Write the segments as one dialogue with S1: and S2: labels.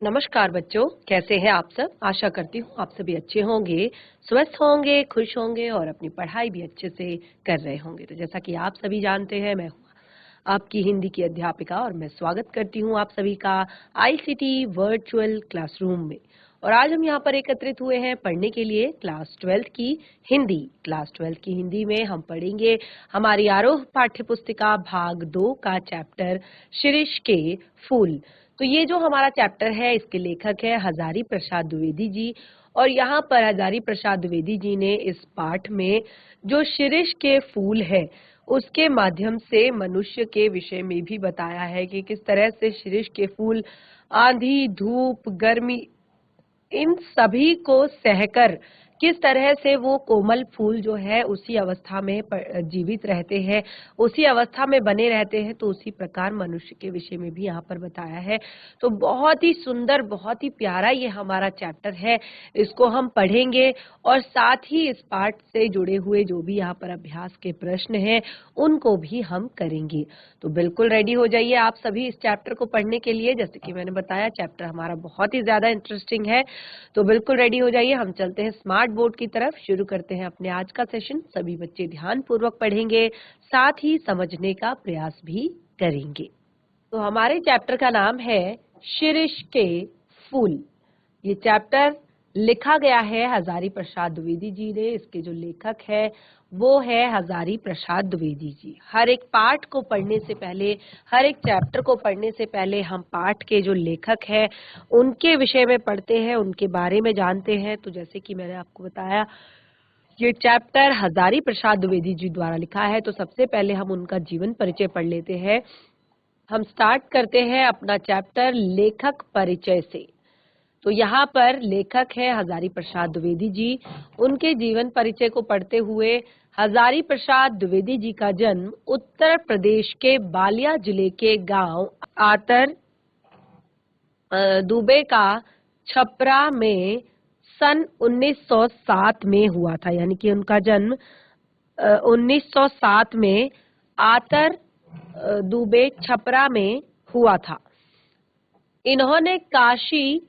S1: नमस्कार बच्चों, कैसे हैं आप सब। आशा करती हूँ आप सभी अच्छे होंगे, स्वस्थ होंगे, खुश होंगे और अपनी पढ़ाई भी अच्छे से कर रहे होंगे। तो जैसा कि आप सभी जानते हैं, मैं हूँ आपकी हिंदी की अध्यापिका और मैं स्वागत करती हूँ आप सभी का आईसीटी वर्चुअल क्लासरूम में। और आज हम यहाँ पर एकत्रित हुए हैं पढ़ने के लिए क्लास 12 की हिंदी। क्लास 12 की हिंदी में हम पढ़ेंगे हमारी आरोह पाठ्य पुस्तिका भाग 2 का चैप्टर शिरीष के फूल। तो ये जो हमारा चैप्टर है, इसके लेखक है हजारी प्रसाद द्विवेदी जी। और यहाँ पर हजारी प्रसाद द्विवेदी जी ने इस पाठ में जो शिरीष के फूल है उसके माध्यम से मनुष्य के विषय में भी बताया है कि किस तरह से शिरीष के फूल आंधी, धूप, गर्मी, इन सभी को सहकर किस तरह से वो कोमल फूल जो है उसी अवस्था में जीवित रहते हैं, उसी अवस्था में बने रहते हैं। तो उसी प्रकार मनुष्य के विषय में भी यहाँ पर बताया है। तो बहुत ही सुंदर, बहुत ही प्यारा ये हमारा चैप्टर है। इसको हम पढ़ेंगे और साथ ही इस पाठ से जुड़े हुए जो भी यहाँ पर अभ्यास के प्रश्न हैं उनको भी हम करेंगे। तो बिल्कुल रेडी हो जाइए आप सभी इस चैप्टर को पढ़ने के लिए। जैसे कि मैंने बताया, चैप्टर हमारा बहुत ही ज्यादा इंटरेस्टिंग है। तो बिल्कुल रेडी हो जाइए, हम चलते हैं स्मार्ट बोर्ड की तरफ, शुरू करते हैं अपने आज का सेशन। सभी बच्चे ध्यान पूर्वक पढ़ेंगे, साथ ही समझने का प्रयास भी करेंगे। तो हमारे चैप्टर का नाम है शिरीष के फूल। ये चैप्टर लिखा गया है हजारी प्रसाद द्विवेदी जी ने। इसके जो लेखक है वो है हजारी प्रसाद द्विवेदी जी। हर एक पाठ को पढ़ने से पहले, हर एक चैप्टर को पढ़ने से पहले हम पाठ के जो लेखक हैं उनके विषय में पढ़ते हैं, उनके बारे में जानते हैं। तो जैसे कि मैंने आपको बताया, ये चैप्टर हजारी प्रसाद द्विवेदी जी द्वारा लिखा है। तो सबसे पहले हम उनका जीवन परिचय पढ़ लेते हैं। हम स्टार्ट करते हैं अपना चैप्टर लेखक परिचय से। तो यहाँ पर लेखक है हजारी प्रसाद द्विवेदी जी। उनके जीवन परिचय को पढ़ते हुए, हजारी प्रसाद द्विवेदी जी का जन्म उत्तर प्रदेश के बालिया जिले के गांव आतर दुबे का छपरा में सन 1907 में हुआ था। यानी कि उनका जन्म 1907 में आतर दुबे छपरा में हुआ था। इन्होंने काशी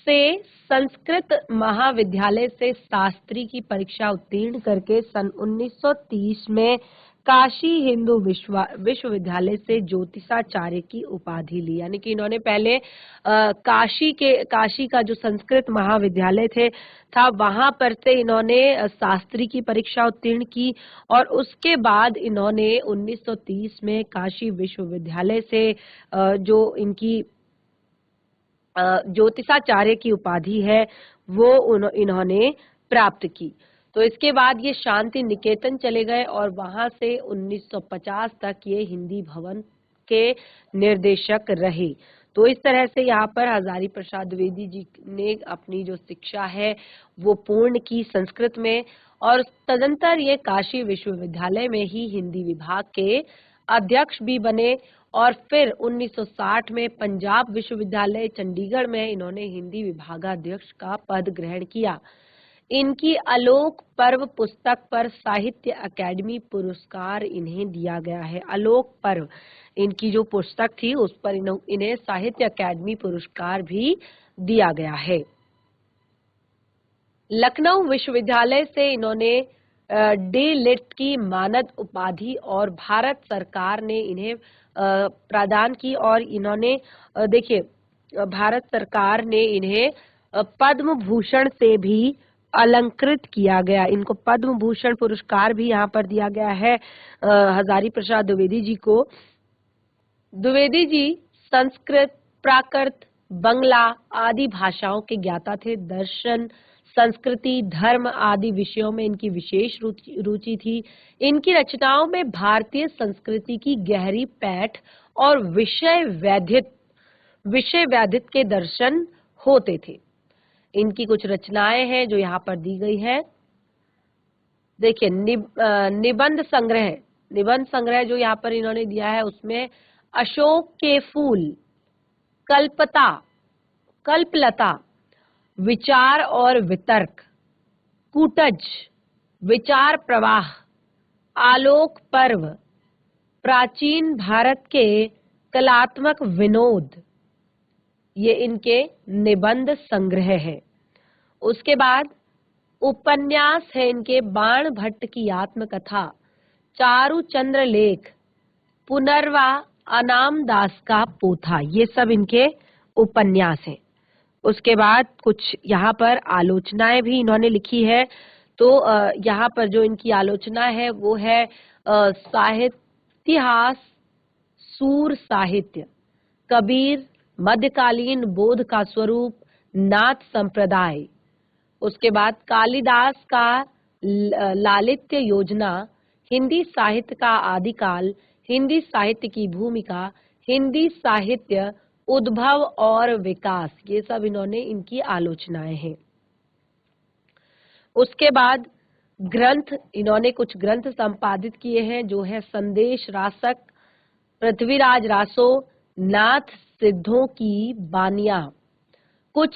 S1: से संस्कृत महाविद्यालय से शास्त्री की परीक्षा उत्तीर्ण करके सन 1930 में काशी हिंदू विश्वविद्यालय से ज्योतिषाचार्य की उपाधि ली। यानी कि इन्होंने पहले काशी का जो संस्कृत महाविद्यालय था वहां पर से इन्होंने शास्त्री की परीक्षा उत्तीर्ण की और उसके बाद इन्होंने 1930 में काशी विश्वविद्यालय से जो इनकी ज्योतिषाचार्य की उपाधि है वो इन्होंने प्राप्त की। तो इसके बाद ये शांति निकेतन चले गए और वहां से 1950 तक ये हिंदी भवन के निर्देशक रहे। तो इस तरह से यहाँ पर हजारी प्रसाद द्विवेदी जी ने अपनी जो शिक्षा है वो पूर्ण की संस्कृत में, और तदंतर ये काशी विश्वविद्यालय में ही हिंदी विभाग के अध्यक्ष भी बने। और फिर 1960 में पंजाब विश्वविद्यालय चंडीगढ़ में इन्होंने हिंदी विभागाध्यक्ष का पद ग्रहण किया। इनकी आलोक पर्व पुस्तक पर साहित्य अकादमी पुरस्कार इन्हें दिया गया है। आलोक पर्व इनकी जो पुस्तक थी उस पर इन्हें साहित्य अकादमी पुरस्कार भी दिया गया है। लखनऊ विश्वविद्यालय से इन्होंने डी.लिट की मानद उपाधि और भारत सरकार ने इन्हें प्रदान की। और इन्होंने देखिए, भारत सरकार ने इन्हें पद्म भूषण से भी अलंकृत किया गया। इनको पद्म भूषण पुरस्कार भी यहाँ पर दिया गया है हजारी प्रसाद द्विवेदी जी को। द्विवेदी जी संस्कृत, प्राकृत, बंगला आदि भाषाओं के ज्ञाता थे। दर्शन, संस्कृति, धर्म आदि विषयों में इनकी विशेष रुचि थी। इनकी रचनाओं में भारतीय संस्कृति की गहरी पैठ और विषय वैधित्य के दर्शन होते थे। इनकी कुछ रचनाएं हैं जो यहाँ पर दी गई है। देखिए, निबंध संग्रह जो यहाँ पर इन्होंने दिया है उसमें अशोक के फूल, कल्पलता, विचार और वितर्क, कूटज, विचार प्रवाह, आलोक पर्व, प्राचीन भारत के कलात्मक विनोद, ये इनके निबंध संग्रह है। उसके बाद उपन्यास है इनके बाण भट्ट की आत्मकथा, चारुचंद्र लेख, पुनर्वा, अनाम दास का पोथा, ये सब इनके उपन्यास हैं। उसके बाद कुछ यहाँ पर आलोचनाएं भी इन्होंने लिखी है। तो यहाँ पर जो इनकी आलोचना है वो है साहित्यास, सूर साहित्य, कबीर, मध्यकालीन बोध का स्वरूप, नाथ संप्रदाय। उसके बाद कालिदास का लालित्य योजना, हिंदी साहित्य का आदिकाल, हिंदी साहित्य की भूमिका, हिंदी साहित्य उद्भव और विकास, ये सब इन्होंने इनकी आलोचनाएं हैं। उसके बाद ग्रंथ, इन्होंने कुछ ग्रंथ संपादित किए हैं जो है संदेश रासक, पृथ्वीराज रासो, नाथ सिद्धों की बानियां। कुछ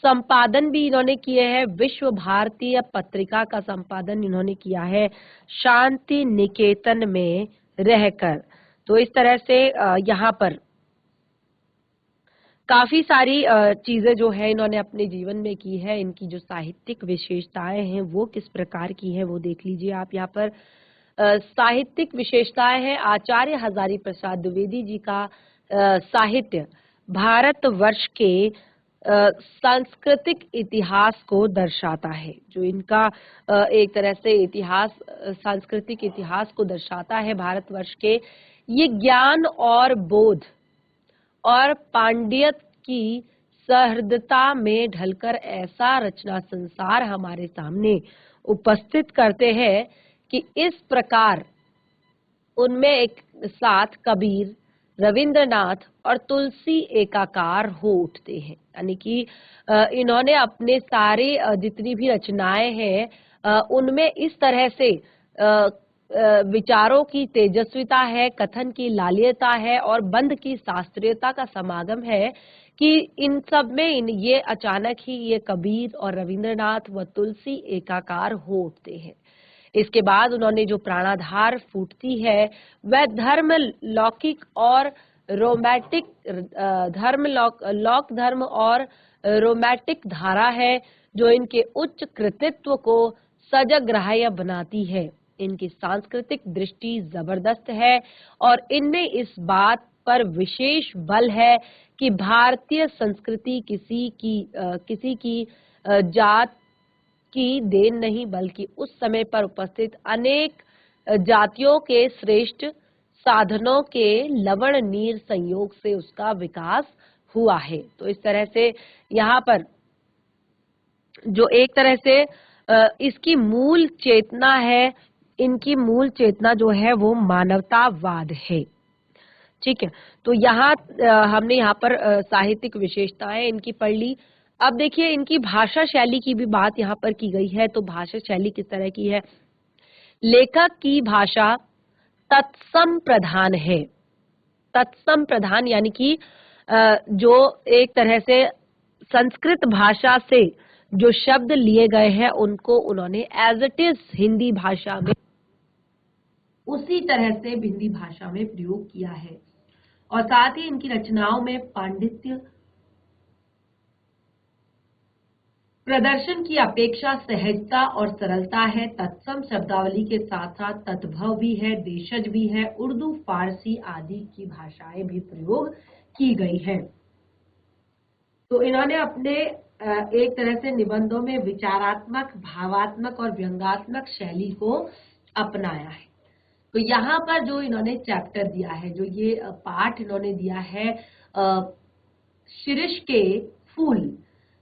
S1: संपादन भी इन्होंने किए हैं। विश्व भारतीय पत्रिका का संपादन इन्होंने किया है शांति निकेतन में रहकर। तो इस तरह से यहाँ पर काफी सारी चीजें जो है इन्होंने अपने जीवन में की है। इनकी जो साहित्यिक विशेषताएं हैं वो किस प्रकार की है वो देख लीजिए आप। यहाँ पर साहित्यिक विशेषताएं हैं। आचार्य हजारी प्रसाद द्विवेदी जी का साहित्य भारतवर्ष के सांस्कृतिक इतिहास को दर्शाता है। जो इनका एक तरह से इतिहास, सांस्कृतिक इतिहास को दर्शाता है भारतवर्ष के, ये ज्ञान और बोध और पांडित्य की सहृदता में ढलकर ऐसा रचना संसार हमारे सामने उपस्थित करते हैं कि इस प्रकार उनमें एक साथ कबीर, रविंद्रनाथ और तुलसी एकाकार हो उठते हैं। यानी कि इन्होंने अपने सारे जितनी भी रचनाएं हैं उनमें इस तरह से विचारों की तेजस्विता है, कथन की लालियता है और बंध की शास्त्रीयता का समागम है कि इन सब में ये अचानक ही ये कबीर और रविंद्रनाथ व तुलसी एकाकार हो उठते हैं। इसके बाद उन्होंने जो प्राणाधार फूटती है वह धर्म लौकिक और रोमैटिक धर्म लौक धर्म और रोमैटिक धारा है जो इनके उच्च कृतित्व को सजग्राह्य बनाती है। इनकी सांस्कृतिक दृष्टि जबरदस्त है और इनमें इस बात पर विशेष बल है कि भारतीय संस्कृति किसी की जात की देन नहीं बल्कि उस समय पर उपस्थित अनेक जातियों के श्रेष्ठ साधनों के लवण नीर संयोग से उसका विकास हुआ है। तो इस तरह से यहाँ पर जो एक तरह से इसकी मूल चेतना है, इनकी मूल चेतना जो है वो मानवतावाद है। ठीक है, तो यहाँ हमने यहाँ पर साहित्यिक विशेषताएं इनकी पढ़ ली। अब देखिए इनकी भाषा शैली की भी बात यहाँ पर की गई है। तो भाषा शैली किस तरह की है? लेखक की भाषा तत्सम प्रधान है। तत्सम प्रधान यानी कि जो एक तरह से संस्कृत भाषा से जो शब्द लिए गए हैं उनको उन्होंने एज इट इज हिंदी भाषा में उसी तरह से हिंदी भाषा में प्रयोग किया है। और साथ ही इनकी रचनाओं में पांडित्य प्रदर्शन की अपेक्षा सहजता और सरलता है। तत्सम शब्दावली के साथ साथ तद्भव भी है, देशज भी है, उर्दू, फारसी आदि की भाषाएं भी प्रयोग की गई है। तो इन्होंने अपने एक तरह से निबंधों में विचारात्मक, भावात्मक और व्यंग्यात्मक शैली को अपनाया है। तो यहाँ पर जो इन्होंने चैप्टर दिया है, जो ये पाठ इन्होंने दिया है शिरीष के फूल,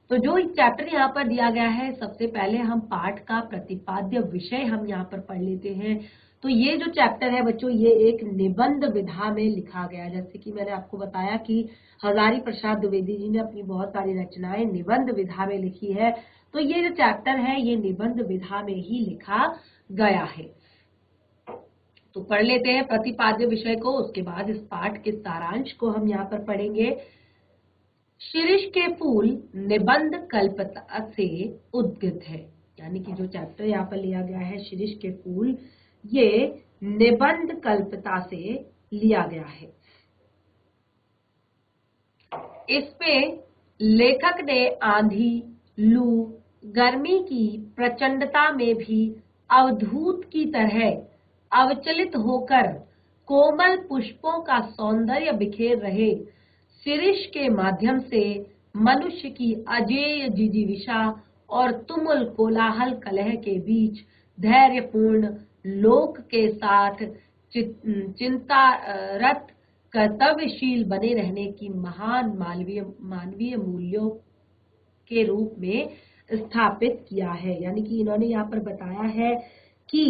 S1: तो जो चैप्टर यहाँ पर दिया गया है, सबसे पहले हम पाठ का प्रतिपाद्य विषय हम यहाँ पर पढ़ लेते हैं। तो ये जो चैप्टर है बच्चों, ये एक निबंध विधा में लिखा गया है। जैसे कि मैंने आपको बताया कि हजारी प्रसाद द्विवेदी जी ने अपनी बहुत सारी रचनाएं निबंध विधा में लिखी है। तो ये जो चैप्टर है ये निबंध विधा में ही लिखा गया है। तो पढ़ लेते हैं प्रतिपाद्य विषय को, उसके बाद इस पाठ के सारांश को हम यहाँ पर पढ़ेंगे। शिरीष के फूल निबंध कल्पता से उद्गत है। यानी कि जो चैप्टर यहाँ पर लिया गया है शिरीष के फूल, ये निबंध कल्पता से लिया गया है। इसमें लेखक ने आंधी, लू, गर्मी की प्रचंडता में भी अवधूत की तरह अविचलित होकर कोमल पुष्पों का सौंदर्य बिखेर रहे शिरीष के माध्यम से मनुष्य की अजेय जिजीविषा और तुमुल कोलाहल कलह के बीच धैर्यपूर्ण लोक के साथ चिंतारत कर्तव्यशील बने रहने की महान मानवीय मूल्यों के रूप में स्थापित किया है। यानी कि इन्होंने यहाँ पर बताया है कि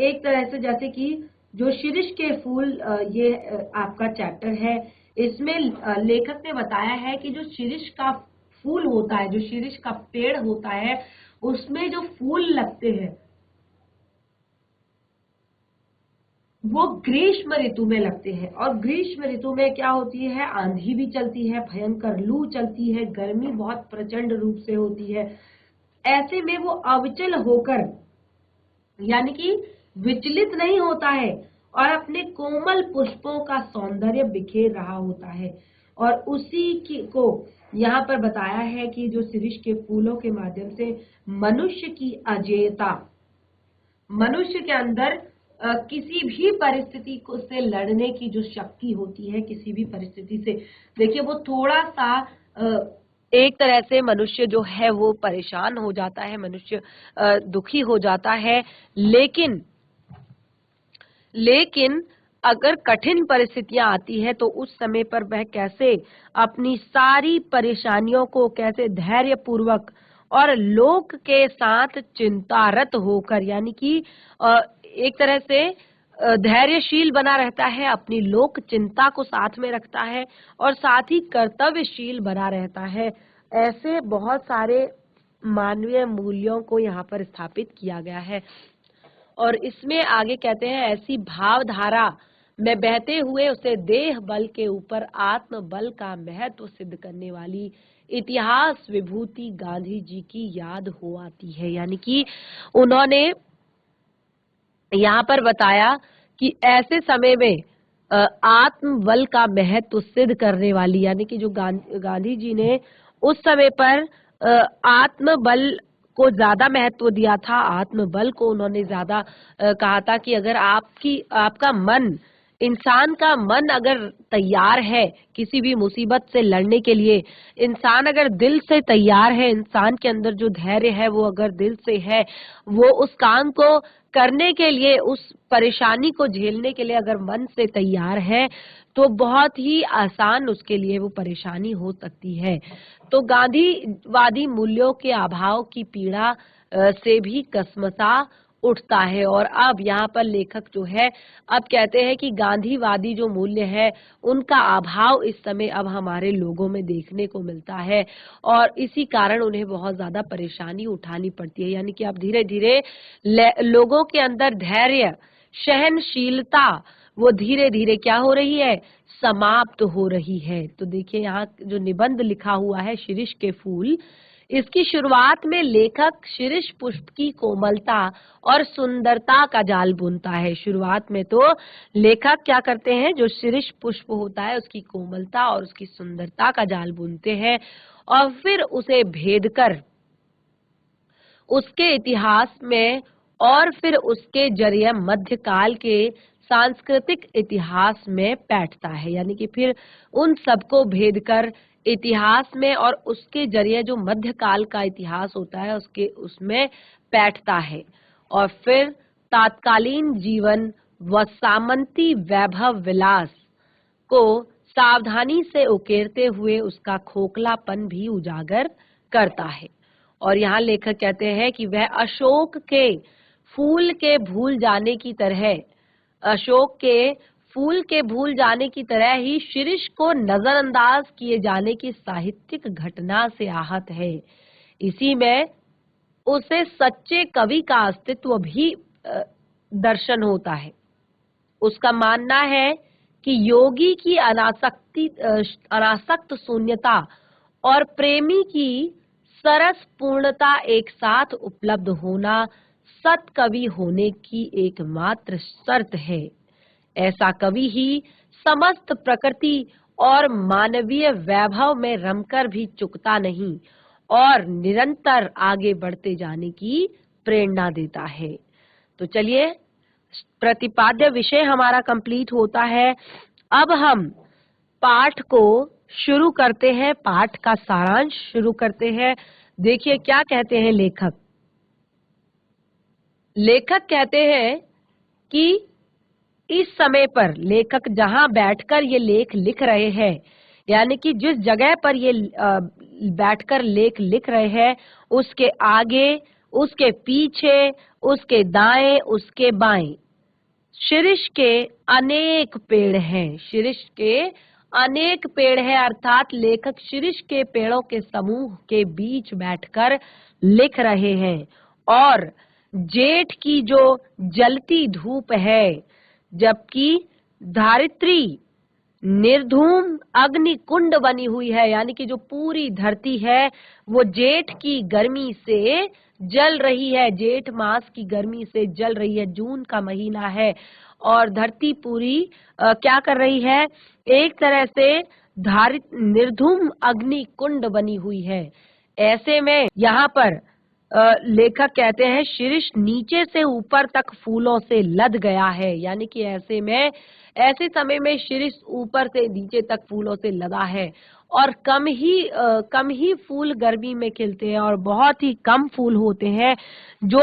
S1: एक तरह से जैसे कि जो शिरीष के फूल, ये आपका चैप्टर है, इसमें लेखक ने बताया है कि जो शिरीष का फूल होता है, जो शिरीष का पेड़ होता है, उसमें जो फूल लगते हैं वो ग्रीष्म ऋतु में लगते हैं। और ग्रीष्म ऋतु में क्या होती है, आंधी भी चलती है, भयंकर लू चलती है, गर्मी बहुत प्रचंड रूप से होती है। ऐसे में वो अविचल होकर यानी कि विचलित नहीं होता है और अपने कोमल पुष्पों का सौंदर्य बिखेर रहा होता है। और उसी को यहाँ पर बताया है कि जो शिरीष के फूलों के माध्यम से मनुष्य की अजेयता, मनुष्य के अंदर किसी भी परिस्थिति को से लड़ने की जो शक्ति होती है, किसी भी परिस्थिति से, देखिए वो थोड़ा सा एक तरह से मनुष्य जो है वो परेशान हो जाता है, मनुष्य दुखी हो जाता है, लेकिन अगर कठिन परिस्थितियां आती है तो उस समय पर वह कैसे अपनी सारी परेशानियों को कैसे धैर्य पूर्वक और लोक के साथ चिंतारत होकर, यानी कि एक तरह से धैर्यशील बना रहता है, अपनी लोक चिंता को साथ में रखता है और साथ ही कर्तव्यशील बना रहता है। ऐसे बहुत सारे मानवीय मूल्यों को यहाँ पर स्थापित किया गया है। और इसमें आगे कहते हैं, ऐसी भावधारा में बहते हुए उसे देह बल के ऊपर आत्म बल का महत्व सिद्ध करने वाली इतिहास विभूति गांधी जी की याद हो आती है। यानी कि उन्होंने यहाँ पर बताया कि ऐसे समय में आत्म बल का महत्व सिद्ध करने वाली, यानी कि जो गांधी जी ने उस समय पर आत्म बल को ज्यादा महत्व दिया था, आत्म बल को उन्होंने ज्यादा कहा था कि अगर आपका मन, इंसान का मन अगर तैयार है किसी भी मुसीबत से लड़ने के लिए, इंसान अगर दिल से तैयार है, इंसान के अंदर जो धैर्य है वो अगर दिल से है, वो उस काम को करने के लिए, उस परेशानी को झेलने के लिए अगर मन से तैयार है तो बहुत ही आसान उसके लिए वो परेशानी हो सकती है। तो गांधीवादी मूल्यों के अभाव की पीड़ा से भी कसमसा उठता है। और अब यहाँ पर लेखक जो है अब कहते हैं कि गांधीवादी जो मूल्य है उनका अभाव इस समय अब हमारे लोगों में देखने को मिलता है और इसी कारण उन्हें बहुत ज्यादा परेशानी उठानी पड़ती है। यानी कि अब धीरे धीरे लोगों के अंदर धैर्य, सहनशीलता वो धीरे धीरे क्या हो रही है, समाप्त हो रही है। तो देखिए यहाँ जो निबंध लिखा हुआ है शिरीष के फूल, इसकी शुरुआत में लेखक शिरीष पुष्प की कोमलता और सुंदरता का जाल बुनता है। शुरुआत में तो लेखक क्या करते हैं, जो शिरीष पुष्प होता है उसकी कोमलता और उसकी सुंदरता का जाल बुनते हैं और फिर उसे भेद कर उसके इतिहास में और फिर उसके जरिए मध्यकाल के सांस्कृतिक इतिहास में बैठता है। यानी कि फिर उन सबको भेद कर इतिहास में और उसके जरिए जो मध्यकाल का इतिहास होता है उसमें बैठता है और फिर तात्कालीन जीवन व सामंती वैभव विलास को सावधानी से उकेरते हुए उसका खोखलापन भी उजागर करता है। और यहाँ लेखक कहते हैं कि वह अशोक के फूल के भूल जाने की तरह, अशोक के फूल के भूल जाने की तरह ही शिरीष को नजरअंदाज किए जाने की साहित्यिक घटना से आहत है। इसी में उसे सच्चे कवि का अस्तित्व भी दर्शन होता है। उसका मानना है कि योगी की अनासक्त शून्यता और प्रेमी की सरस पूर्णता एक साथ उपलब्ध होना सत कवि होने की एकमात्र शर्त है। ऐसा कवि ही समस्त प्रकृति और मानवीय वैभव में रमकर भी चुकता नहीं और निरंतर आगे बढ़ते जाने की प्रेरणा देता है। तो चलिए, प्रतिपाद्य विषय हमारा कंप्लीट होता है। अब हम पाठ को शुरू करते हैं, पाठ का सारांश शुरू करते हैं। देखिए क्या कहते हैं लेखक। लेखक कहते हैं कि इस समय पर लेखक जहां बैठकर ये लेख लिख रहे हैं, यानी कि जिस जगह पर ये बैठकर लेख लिख रहे हैं, उसके आगे, उसके पीछे, उसके दाएं, उसके बाएं शीर्ष के अनेक पेड़ हैं। शीर्ष के अनेक पेड़ हैं, अर्थात लेखक शीर्ष के पेड़ों के समूह के बीच बैठकर लिख रहे हैं। और जेठ की जो जलती धूप है, जबकि धारित्री निर्धूम अग्नि कुंड बनी हुई है, यानी कि जो पूरी धरती है वो जेठ की गर्मी से जल रही है, जेठ मास की गर्मी से जल रही है। जून का महीना है और धरती पूरी क्या कर रही है, एक तरह से धारित निर्धूम अग्नि कुंड बनी हुई है। ऐसे में यहाँ पर लेखक कहते हैं शीर्ष नीचे से ऊपर तक फूलों से लद गया है, यानी कि ऐसे समय में शीर्ष ऊपर से नीचे तक फूलों से लदा है। और कम ही फूल गर्मी में खिलते हैं और बहुत ही कम फूल होते हैं जो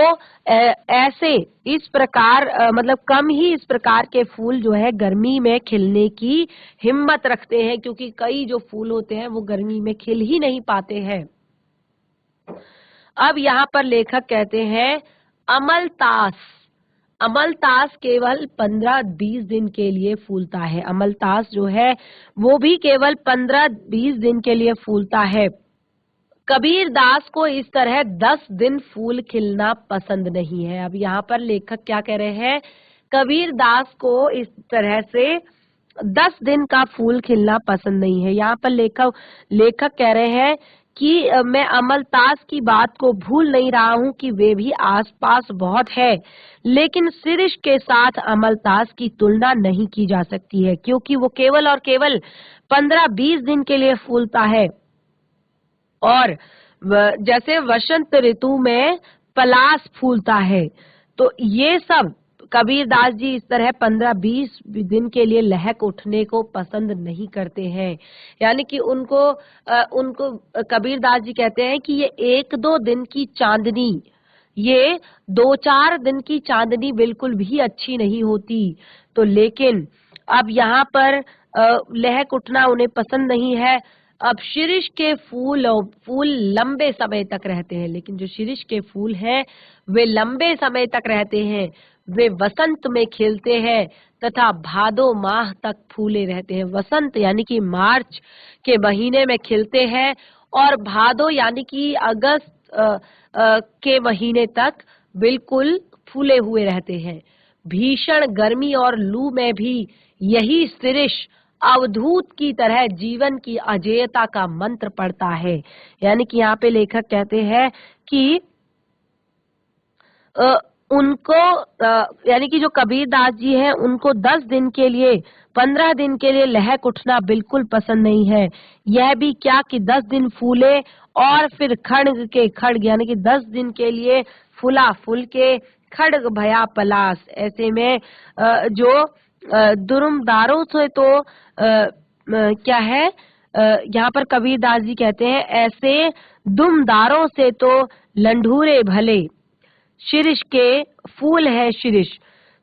S1: ऐसे इस प्रकार मतलब कम ही इस प्रकार के फूल जो है गर्मी में खिलने की हिम्मत रखते हैं, क्योंकि कई जो फूल होते हैं वो गर्मी में खिल ही नहीं पाते हैं। अब यहाँ पर लेखक कहते हैं अमलतास। अमलतास केवल 15-20 दिन के लिए फूलता है। अमलतास जो है वो भी केवल 15-20 दिन के लिए फूलता है। कबीर दास को इस तरह 10 दिन फूल खिलना पसंद नहीं है। अब यहाँ पर लेखक क्या कह रहे हैं, कबीर दास को इस तरह से 10 दिन का फूल खिलना पसंद नहीं है। यहाँ पर लेखक कह रहे हैं कि मैं अमलतास की बात को भूल नहीं रहा हूँ कि वे भी आसपास बहुत है, लेकिन शीर्ष के साथ अमलतास की तुलना नहीं की जा सकती है, क्योंकि वो केवल और केवल 15-20 दिन के लिए फूलता है। और जैसे वसंत ऋतु में पलाश फूलता है, तो ये सब कबीर दास जी इस तरह 15-20 दिन के लिए लहक उठने को पसंद नहीं करते हैं। यानी कि उनको कबीर दास जी कहते हैं कि ये 1-2 दिन की चांदनी, ये 2-4 दिन की चांदनी बिल्कुल भी अच्छी नहीं होती। तो लेकिन अब यहाँ पर लहक उठना उन्हें पसंद नहीं है। अब शीर्ष के फूल लंबे समय तक रहते हैं, लेकिन जो शीर्ष के फूल हैं वे लंबे समय तक रहते हैं। वे वसंत में खिलते हैं तथा भादो माह तक फूले रहते हैं। वसंत यानी कि मार्च के महीने में खिलते हैं और भादो यानी कि अगस्त के महीने तक बिल्कुल फूले हुए रहते हैं। भीषण गर्मी और लू में भी यही शीर्ष अवधूत की तरह जीवन की अजेयता का मंत्र पढ़ता है। यानी कि यहाँ पे लेखक कहते हैं कि उनको यानी कि जो कबीर दास जी हैं उनको 10 दिन के लिए 15 दिन के लिए लहक उठना बिल्कुल पसंद नहीं है। यह भी क्या कि 10 दिन फूले और फिर खड्ग के खड्ग, यानी कि 10 दिन के लिए फूला फूल के खड्ग भया पलाश। ऐसे में जो दुर्मदारों से तो क्या है, यहाँ पर कबीर दास जी कहते हैं ऐसे दुमदारों से तो लंढूरे भले, शीर्ष के फूल है शीर्ष।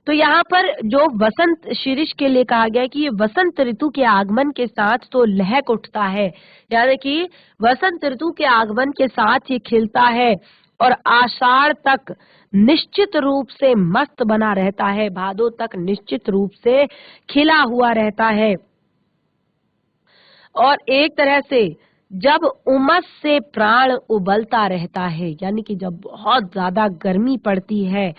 S1: तो यहाँ पर जो वसंत शीर्ष के लिए कहा गया है कि ये वसंत ऋतु के आगमन के साथ तो लहक उठता है, यानी कि वसंत ऋतु के आगमन के साथ ये खिलता है और आषाढ़ तक निश्चित रूप से मस्त बना रहता है, भादो तक निश्चित रूप से खिला हुआ रहता है। और एक तरह से जब उमस से प्राण उबलता रहता है, यानी कि जब बहुत ज्यादा गर्मी पड़ती है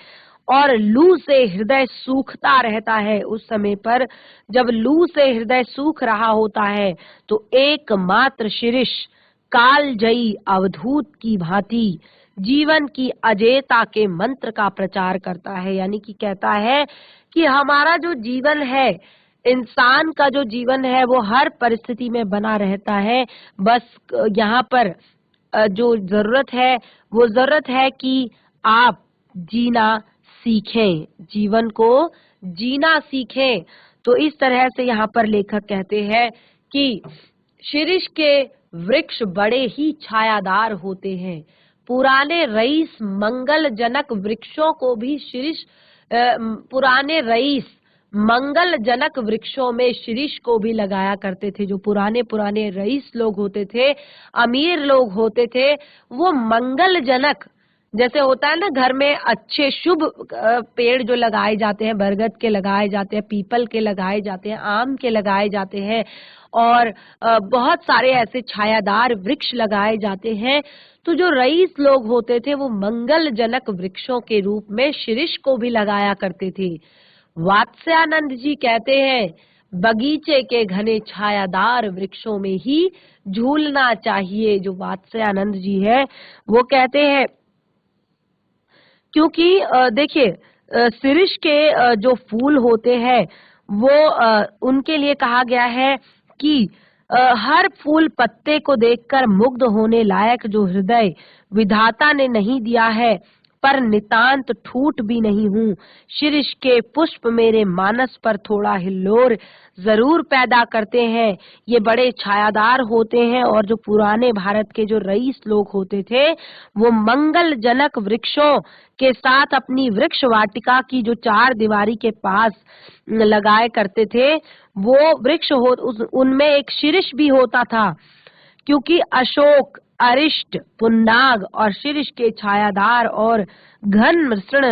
S1: और लू से हृदय सूखता रहता है, उस समय पर जब लू से हृदय सूख रहा होता है तो एकमात्र शीर्ष कालजयी अवधूत की भांति जीवन की अजेयता के मंत्र का प्रचार करता है। यानी कि कहता है कि हमारा जो जीवन है इंसान का जो जीवन है वो हर परिस्थिति में बना रहता है। बस यहाँ पर जो जरूरत है वो जरूरत है कि आप जीना सीखें, जीवन को जीना सीखें। तो इस तरह से यहाँ पर लेखक कहते हैं कि शीरीष के वृक्ष बड़े ही छायादार होते हैं। पुराने रईस मंगलजनक वृक्षों को भी शीरीष पुराने रईस मंगलजनक वृक्षों में शीरीष को भी लगाया करते थे। जो पुराने पुराने रईस लोग होते थे, अमीर लोग होते थे, वो मंगलजनक, जैसे होता है ना घर में अच्छे शुभ पेड़ जो लगाए जाते हैं, बरगद के लगाए जाते हैं, पीपल के लगाए जाते हैं, आम के लगाए जाते हैं और बहुत सारे ऐसे छायादार वृक्ष लगाए जाते हैं। तो जो रईस लोग होते थे वो मंगलजनक वृक्षों के रूप में शीरीष को भी लगाया करते थे। वात्स्यानंद जी कहते हैं बगीचे के घने छायादार वृक्षों में ही झूलना चाहिए। जो वात्स्यानंद जी है वो कहते हैं, क्योंकि देखिए शीरीष के जो फूल होते हैं वो उनके लिए कहा गया है कि हर फूल पत्ते को देखकर मुग्ध होने लायक जो हृदय विधाता ने नहीं दिया है, पर नितांत ठूठ भी नहीं हूँ। शीरीष के पुष्प मेरे मानस पर थोड़ा हिल्लोर जरूर पैदा करते हैं। ये बड़े छायादार होते हैं और जो पुराने भारत के जो रईस लोग होते थे वो मंगलजनक वृक्षों के साथ अपनी वृक्ष वाटिका की जो चार दीवारी के पास लगाए करते थे, वो वृक्ष उनमें एक शीरीष भी होता था, क्योंकि अशोक, अरिष्ट, पुन्नाग और शीरीष के छायादार और घन मृषण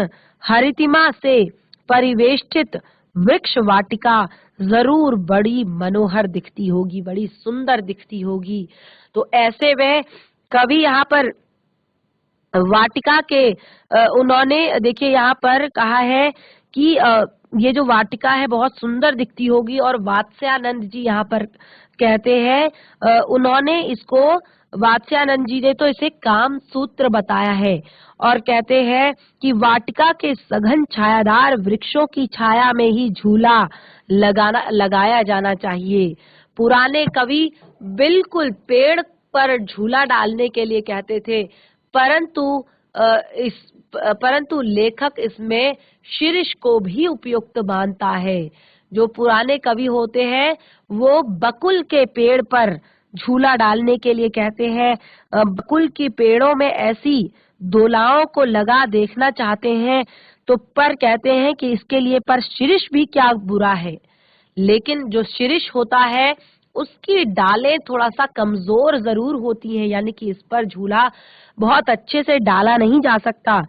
S1: हरितिमा से परिवेष्टित वृक्ष वाटिका जरूर बड़ी मनोहर दिखती होगी, बड़ी सुंदर दिखती होगी। तो ऐसे में कभी यहाँ पर वाटिका के उन्होंने देखिए यहाँ पर कहा है कि ये जो वाटिका है बहुत सुंदर दिखती होगी। और वात्स्यानंद जी यहाँ पर कहते हैं उन्होंने इसको, वात्स्यानंद जी ने तो इसे काम सूत्र बताया है और कहते हैं कि वाटिका के सघन छायादार वृक्षों की छाया में ही झूला लगाया जाना चाहिए। पुराने कवि बिल्कुल पेड़ पर झूला डालने के लिए कहते थे, परंतु लेखक इसमें शीरीष को भी उपयुक्त मानता है। जो पुराने कवि होते हैं वो बकुल के पेड़ पर झूला डालने के लिए कहते हैं। बकुल की पेड़ों में ऐसी दोलाओं को लगा देखना चाहते हैं, तो पर कहते हैं कि इसके लिए पर शीरीष भी क्या बुरा है। लेकिन जो शीरीष होता है उसकी डालें थोड़ा सा कमजोर जरूर होती हैं, यानी कि इस पर झूला बहुत अच्छे से डाला नहीं जा सकता।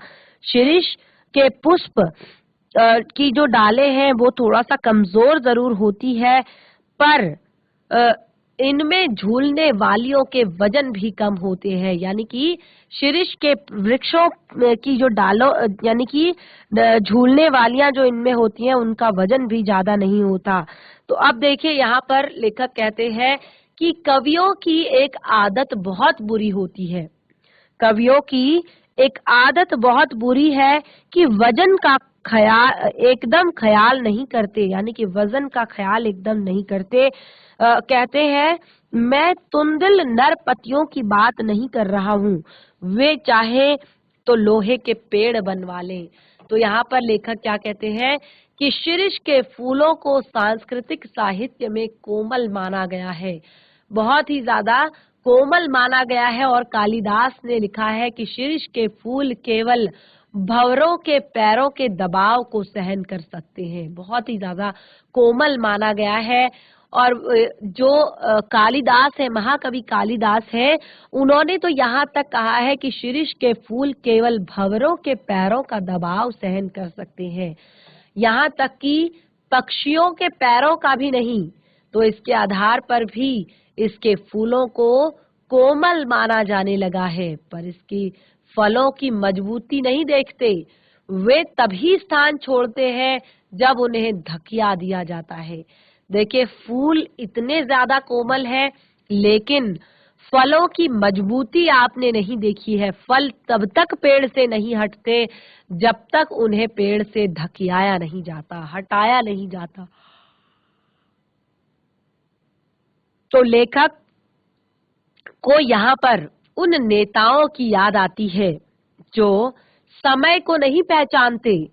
S1: शीरीष के पुष्प की जो डालें हैं वो थोड़ा सा कमजोर जरूर होती है, पर इनमें झूलने वालियों के वजन भी कम होते हैं। यानी कि शीरीष के वृक्षों की जो डालों यानी कि झूलने वालियां जो इनमें होती हैं उनका वजन भी ज्यादा नहीं होता। तो अब देखिए यहाँ पर लेखक कहते हैं कि कवियों की एक आदत बहुत बुरी होती है। कवियों की एक आदत बहुत बुरी है कि वजन का एकदम ख्याल नहीं करते, यानी कि वजन का ख्याल एकदम नहीं करते। कहते हैं मैं तुंदिल नरपतियों की बात नहीं कर रहा हूँ, वे चाहे तो लोहे के पेड़ बनवा लें। तो यहाँ पर लेखक क्या कहते हैं कि शीरीष के फूलों को सांस्कृतिक साहित्य में कोमल माना गया है, बहुत ही ज्यादा कोमल माना गया है। और कालिदास ने लिखा है कि शीरीष के फूल केवल भंवरों के पैरों के दबाव को सहन कर सकते हैं, बहुत ही ज्यादा कोमल माना गया है। और जो कालिदास है, महाकवि कालिदास है, उन्होंने तो यहाँ तक कहा है कि शीरीष के फूल केवल भंवरों के पैरों का दबाव सहन कर सकते हैं, यहाँ तक कि पक्षियों के पैरों का भी नहीं। तो इसके आधार पर भी इसके फूलों को कोमल माना जाने लगा है, पर इसकी फलों की मजबूती नहीं देखते। वे तभी स्थान छोड़ते हैं जब उन्हें धकिया दिया जाता है। देखिए फूल इतने ज्यादा कोमल है, लेकिन फलों की मजबूती आपने नहीं देखी है। फल तब तक पेड़ से नहीं हटते जब तक उन्हें पेड़ से धकियाया नहीं जाता, हटाया नहीं जाता। तो लेखक को यहाँ पर उन नेताओं की याद आती है जो समय को नहीं पहचानते,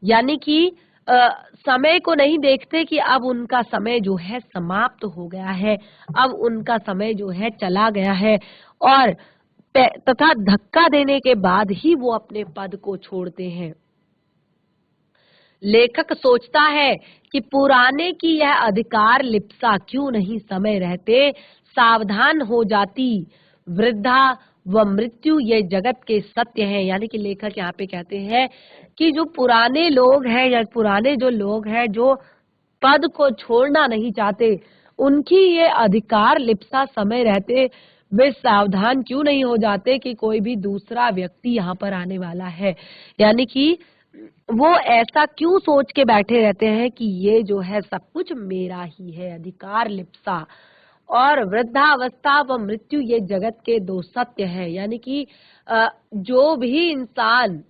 S1: यानी कि समय को नहीं देखते कि अब उनका समय जो है समाप्त हो गया है, अब उनका समय जो है चला गया है, और तथा धक्का देने के बाद ही वो अपने पद को छोड़ते हैं। लेखक सोचता है कि पुराने की यह अधिकार लिप्सा क्यों नहीं समय रहते सावधान हो जाती, वृद्धा व मृत्यु ये जगत के सत्य हैं। यानी कि लेखक यहाँ पे कहते हैं कि जो पुराने लोग हैं या पुराने जो लोग हैं जो पद को छोड़ना नहीं चाहते, उनकी ये अधिकार लिप्सा समय रहते वे सावधान क्यों नहीं हो जाते कि कोई भी दूसरा व्यक्ति यहाँ पर आने वाला है। यानी कि वो ऐसा क्यों सोच के बैठे रहते हैं कि ये जो है सब कुछ मेरा ही है, अधिकार लिप्सा। और वृद्धावस्था व मृत्यु ये जगत के दो सत्य है। यानी कि जो भी इंसान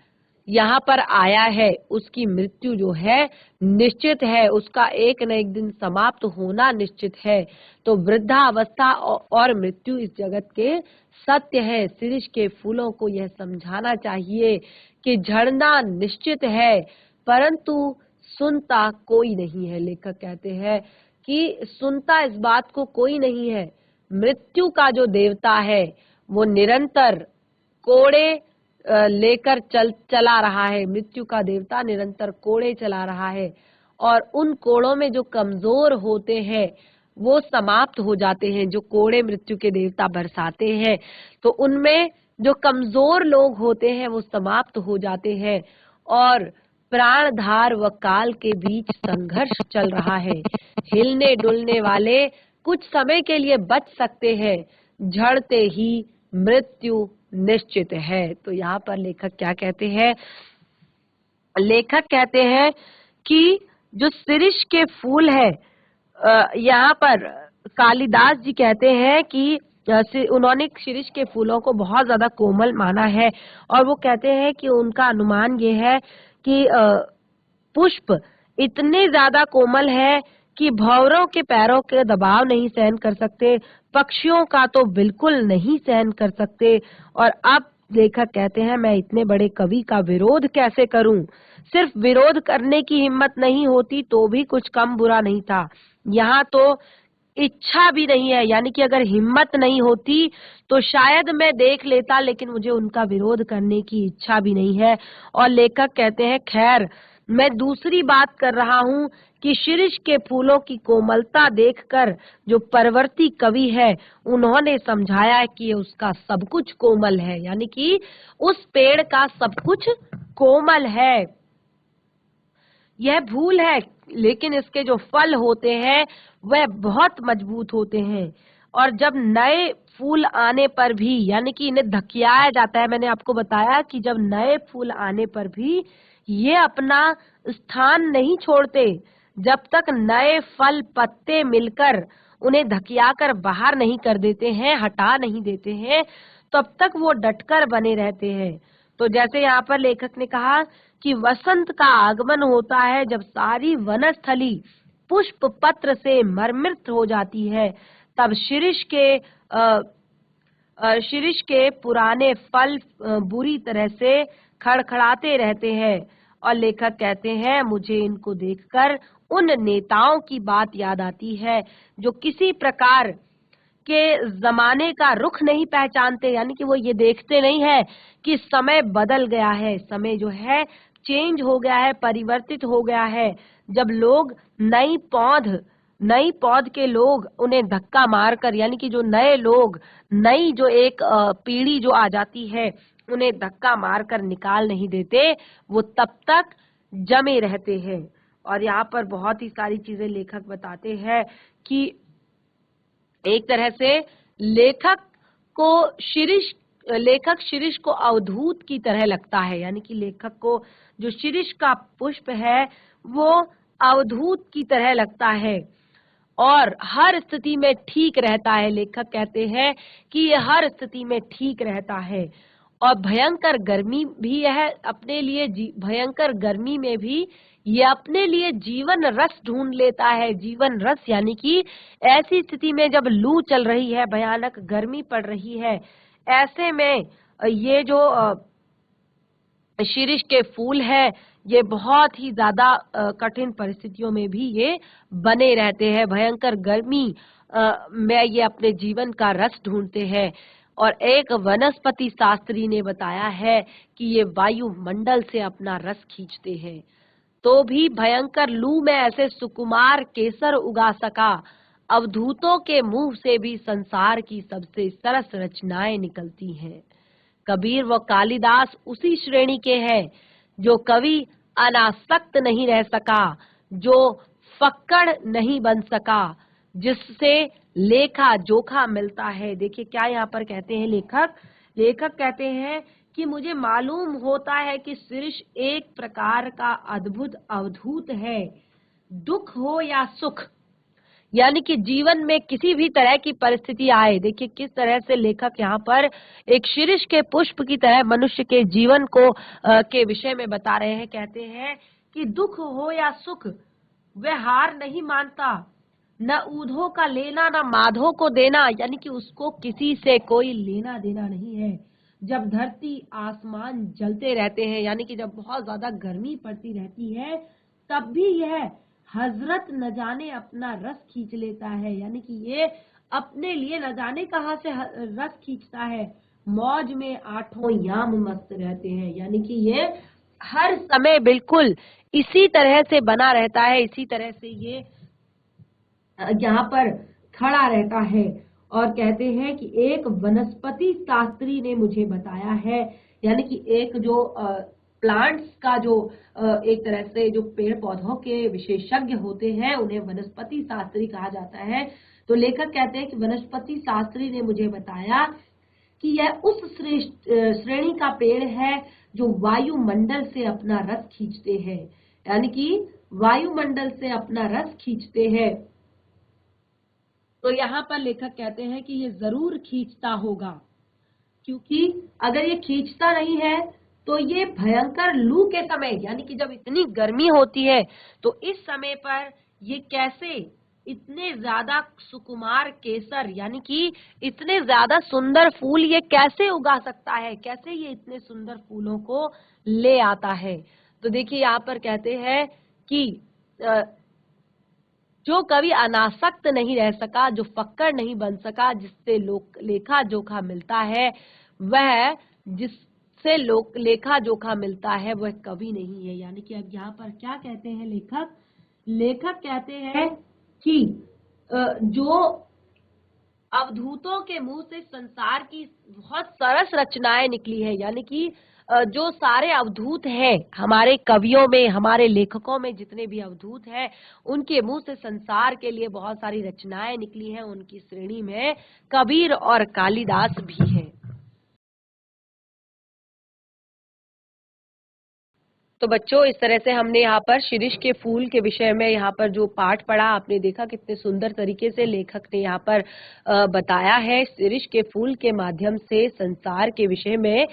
S1: यहाँ पर आया है उसकी मृत्यु जो है निश्चित है, उसका एक न एक दिन समाप्त होना निश्चित है। तो वृद्धावस्था और मृत्यु इस जगत के सत्य है। शीर्ष के फूलों को यह समझाना चाहिए कि झड़ना निश्चित है, परंतु सुनता कोई नहीं है। लेखक कहते हैं कि सुनता इस बात को कोई नहीं है। मृत्यु का जो देवता है वो निरंतर कोड़े लेकर चला रहा है। मृत्यु का देवता निरंतर कोड़े चला रहा है, और उन कोड़ों में जो कमजोर होते हैं वो समाप्त हो जाते हैं। जो कोड़े मृत्यु के देवता बरसाते हैं तो उनमें जो कमजोर लोग होते हैं वो समाप्त हो जाते हैं, और प्राणधार व काल के बीच संघर्ष चल रहा है। हिलने डुलने वाले कुछ समय के लिए बच सकते हैं, झड़ते ही मृत्यु निश्चित है। तो यहाँ पर लेखक क्या कहते हैं? लेखक कहते हैं कि जो शीर्ष के फूल है, यहाँ पर कालिदास जी कहते हैं कि उन्होंने शीर्ष के फूलों को बहुत ज्यादा कोमल माना है, और वो कहते हैं कि उनका अनुमान ये है कि पुष्प इतने ज्यादा कोमल है कि भंवरों के पैरों के दबाव नहीं सहन कर सकते, पक्षियों का तो बिल्कुल नहीं सहन कर सकते। और अब लेखक कहते हैं मैं इतने बड़े कवि का विरोध कैसे करूं? सिर्फ विरोध करने की हिम्मत नहीं होती तो भी कुछ कम बुरा नहीं था। यहाँ तो इच्छा भी नहीं है, यानी कि अगर हिम्मत नहीं होती तो शायद मैं देख लेता, लेकिन मुझे उनका विरोध करने की इच्छा भी नहीं है। और लेखक कहते हैं खैर मैं दूसरी बात कर रहा हूँ कि शीर्ष के फूलों की कोमलता देखकर जो परवर्ती कवि है उन्होंने समझाया है कि उसका सब कुछ कोमल है, यानी कि उस पेड़ का सब कुछ कोमल है। यह भूल है, लेकिन इसके जो फल होते हैं वह बहुत मजबूत होते हैं, और जब नए फूल आने पर भी, यानी कि इन्हें धकियाया जाता है। मैंने आपको बताया कि जब नए फूल आने पर भी ये अपना स्थान नहीं छोड़ते, जब तक नए फल पत्ते मिलकर उन्हें धकियाकर बाहर नहीं कर देते हैं, हटा नहीं देते हैं, तब तक वो डटकर बने रहते हैं। तो जैसे यहाँ पर लेखक ने कहा कि वसंत का आगमन होता है जब सारी वनस्थली पुष्प पत्र से मरमित हो जाती है, तब शीर्ष के पुराने फल बुरी तरह से खड़खड़ाते रहते हैं। और लेखक कहते हैं मुझे इनको देखकर उन नेताओं की बात याद आती है जो किसी प्रकार के जमाने का रुख नहीं पहचानते, यानी कि वो ये देखते नहीं है कि समय बदल गया है, समय जो है चेंज हो गया है, परिवर्तित हो गया है। जब लोग नई पौध के लोग उन्हें धक्का मारकर, यानी कि जो नए लोग, नई जो एक पीढ़ी जो आ जाती है उन्हें धक्का मारकर निकाल नहीं देते, वो तब तक जमे रहते हैं। और यहाँ पर बहुत ही सारी चीजें लेखक बताते हैं कि एक तरह से लेखक शिरीष को अवधूत की तरह लगता है, यानी कि लेखक को जो शिरीष का पुष्प है वो अवधूत की तरह लगता है और हर स्थिति में ठीक रहता है। लेखक कहते हैं कि ये हर स्थिति में ठीक रहता है और भयंकर गर्मी भी यह अपने लिए भयंकर गर्मी में भी ये अपने लिए जीवन रस ढूंढ लेता है। जीवन रस यानी कि ऐसी स्थिति में जब लू चल रही है, भयानक गर्मी पड़ रही है, ऐसे में ये जो शीरिष के फूल है, ये बहुत ही ज्यादा कठिन परिस्थितियों में भी ये बने रहते हैं। भयंकर गर्मी में ये अपने जीवन का रस ढूंढते हैं। और एक वनस्पति शास्त्री ने बताया है कि ये वायुमंडल से अपना रस खींचते हैं। तो भी भयंकर लू में ऐसे सुकुमार केसर उगा सका, अवधूतों के मुंह से भी संसार की सबसे सरस रचनाएं निकलती हैं। कबीर व कालिदास उसी श्रेणी के हैं जो कवि अनासक्त नहीं रह सका, जो फक्कड़ नहीं बन सका, जिससे लेखा जोखा मिलता है। देखिए क्या यहाँ पर कहते हैं लेखक कहते हैं कि मुझे मालूम होता है कि शीर्ष एक प्रकार का अद्भुत अवधूत है। दुख हो या सुख, यानी कि जीवन में किसी भी तरह की परिस्थिति आए, देखिए किस तरह से लेखक यहाँ पर एक शीर्ष के पुष्प की तरह मनुष्य के जीवन को के विषय में बता रहे हैं। कहते हैं कि दुख हो या सुख, वह हार नहीं मानता, न ऊधो का लेना न माधो को देना, यानी कि उसको किसी से कोई लेना देना नहीं है। जब धरती आसमान जलते रहते हैं, यानी कि जब बहुत ज्यादा गर्मी पड़ती रहती है, तब भी यह हजरत न जाने अपना रस खींच लेता है। यानी कि ये अपने लिए न जाने कहां से रस खींचता है। मौज में आठों याम मस्त रहते हैं, यानी कि ये हर समय बिल्कुल इसी तरह से बना रहता है, इसी तरह से ये यहाँ पर खड़ा रहता है। और कहते हैं कि एक वनस्पति शास्त्री ने मुझे बताया है, यानी कि एक जो प्लांट्स का जो एक तरह से जो पेड़ पौधों के विशेषज्ञ होते हैं, उन्हें वनस्पति शास्त्री कहा जाता है। तो लेखक कहते हैं कि वनस्पति शास्त्री ने मुझे बताया कि यह उस श्रेणी का पेड़ है जो वायुमंडल से अपना रस खींचते हैं, यानी कि वायुमंडल से अपना रस खींचते हैं। तो यहाँ पर लेखक कहते हैं कि ये जरूर खींचता होगा, क्योंकि अगर ये खींचता नहीं है तो ये भयंकर लू के समय, यानी कि जब इतनी गर्मी होती है, तो इस समय पर ये कैसे इतने ज्यादा सुकुमार केसर, यानी कि इतने ज्यादा सुंदर फूल ये कैसे उगा सकता है, कैसे ये इतने सुंदर फूलों को ले आता है। तो देखिए यहाँ पर कहते हैं कि जो कभी अनासक्त नहीं रह सका, जो फक्कड़ नहीं बन सका, जिससे लेखा जोखा मिलता है, वह जिससे लेखा जोखा मिलता है वह कभी नहीं है। यानी कि अब यहाँ पर क्या कहते हैं लेखक कहते हैं कि जो अवधूतों के मुंह से संसार की बहुत सरस रचनाएं निकली है, यानी कि जो सारे अवधूत हैं हमारे कवियों में, हमारे लेखकों में, जितने भी अवधूत हैं, उनके मुंह से संसार के लिए बहुत सारी रचनाएं निकली हैं। उनकी श्रेणी में कबीर और कालिदास भी हैं। तो बच्चों, इस तरह से हमने यहाँ पर शीरिष के फूल के विषय में यहाँ पर जो पाठ पढ़ा, आपने देखा कितने सुंदर तरीके से लेखक ने यहाँ पर बताया है शीरिष के फूल के माध्यम से संसार के विषय में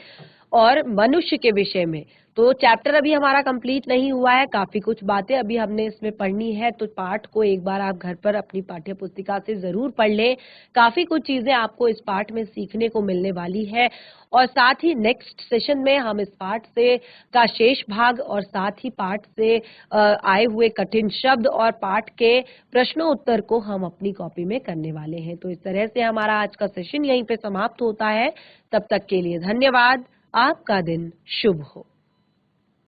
S1: और मनुष्य के विषय में। तो चैप्टर अभी हमारा कंप्लीट नहीं हुआ है, काफी कुछ बातें अभी हमने इसमें पढ़नी है। तो पाठ को एक बार आप घर पर अपनी पाठ्य पुस्तिका से जरूर पढ़ लें। काफी कुछ चीजें आपको इस पाठ में सीखने को मिलने वाली है। और साथ ही नेक्स्ट सेशन में हम इस पाठ से का शेष भाग और साथ ही पाठ से आए हुए कठिन शब्द और पाठ के प्रश्नों उत्तर को हम अपनी कॉपी में करने वाले हैं। तो इस तरह से हमारा आज का सेशन यहीं पे समाप्त होता है। तब तक के लिए धन्यवाद। आपका दिन शुभ हो।